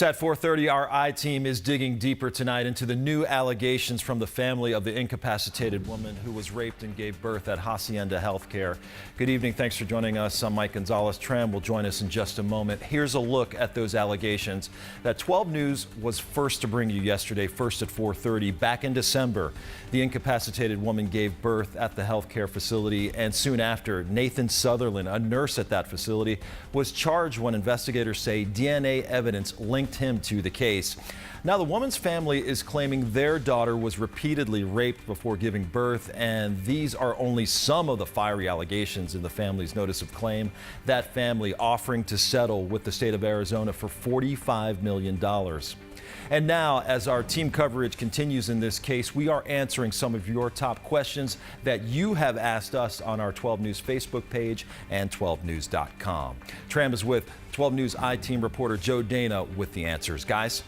At 4:30, our I-Team is digging deeper tonight into the new allegations from the family of the incapacitated woman who was raped and gave birth at Hacienda Healthcare. Good evening. Thanks for joining us. I'm Mike Gonzalez. Tram will join us in just a moment. Here's a look at those allegations that 12 News was first to bring you yesterday, first at 4:30. Back in December, the incapacitated woman gave birth at the healthcare facility, and soon after, Nathan Sutherland, a nurse at that facility, was charged when investigators say DNA evidence linked him to the case. Now, the woman's family is claiming their daughter was repeatedly raped before giving birth, and these are only some of the fiery allegations in the family's notice of claim. That family offering to settle with the state of Arizona for $45 million. And now, as our team coverage continues in this case, we are answering some of your top questions that you have asked us on our 12 News Facebook page and 12news.com. Tram is with 12 News I-Team reporter Joe Dana with the answers. Guys?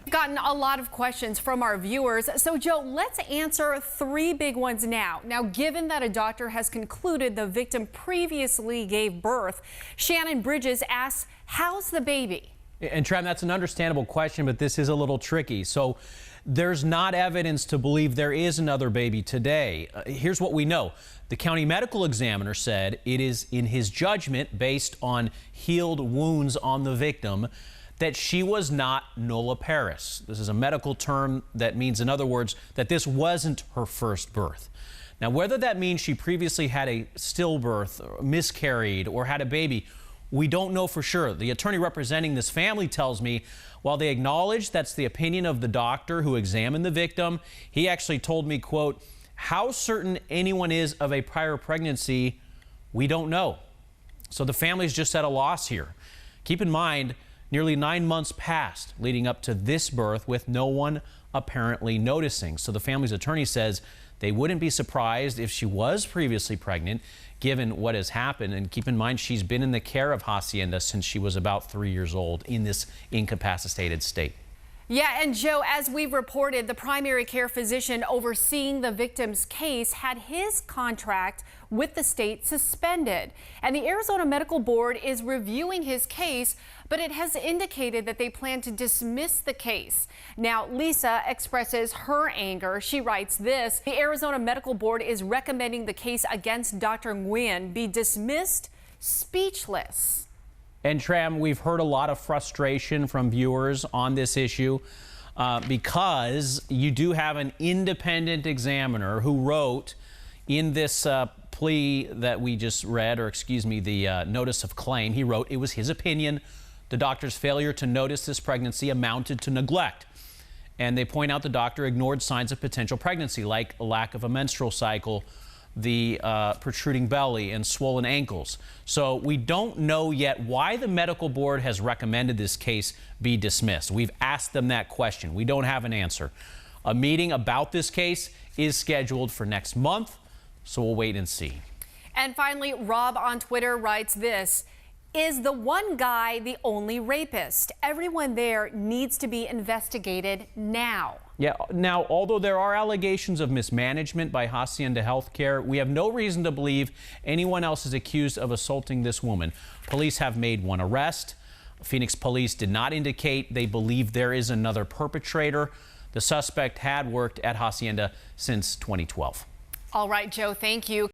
We've gotten a lot of questions from our viewers. So, Joe, let's answer three big ones now. Now, given that a doctor has concluded the victim previously gave birth, Shannon Bridges asks, how's the baby? And Tram, that's an understandable question, but this is a little tricky. So there's not evidence to believe there is another baby today. Here's what we know. The county medical examiner said it is in his judgment, based on healed wounds on the victim, that she was not nulliparous. This is a medical term that means, in other words, that this wasn't her first birth. Now, whether that means she previously had a stillbirth, or miscarried, or had a baby, we don't know for sure. The attorney representing this family tells me, while they acknowledge that's the opinion of the doctor who examined the victim, he actually told me, quote, how certain anyone is of a prior pregnancy, we don't know. So the family's just at a loss here. Keep in mind, nearly 9 months passed leading up to this birth with no one apparently noticing. So the family's attorney says they wouldn't be surprised if she was previously pregnant, given what has happened. And keep in mind, she's been in the care of Hacienda since she was about 3 years old in this incapacitated state. Yeah, and Joe, as we've reported, the primary care physician overseeing the victim's case had his contract with the state suspended. And the Arizona Medical Board is reviewing his case, but it has indicated that they plan to dismiss the case. Now, Lisa expresses her anger. She writes this: the Arizona Medical Board is recommending the case against Dr. Nguyen be dismissed, speechless. And Tram, we've heard a lot of frustration from viewers on this issue because you do have an independent examiner who wrote in this plea that we just read, or excuse me, the notice of claim. He wrote it was his opinion the doctor's failure to notice this pregnancy amounted to neglect. And they point out the doctor ignored signs of potential pregnancy, like a lack of a menstrual cycle, the protruding belly, and swollen ankles. So we don't know yet why the medical board has recommended this case be dismissed. We've asked them that question. We don't have an answer. A meeting about this case is scheduled for next month, so we'll wait and see. And finally, Rob on Twitter writes this: is the one guy the only rapist? Everyone there needs to be investigated now. Yeah, now, although there are allegations of mismanagement by Hacienda Healthcare, we have no reason to believe anyone else is accused of assaulting this woman. Police have made one arrest. Phoenix police did not indicate they believe there is another perpetrator. The suspect had worked at Hacienda since 2012. All right, Joe, thank you.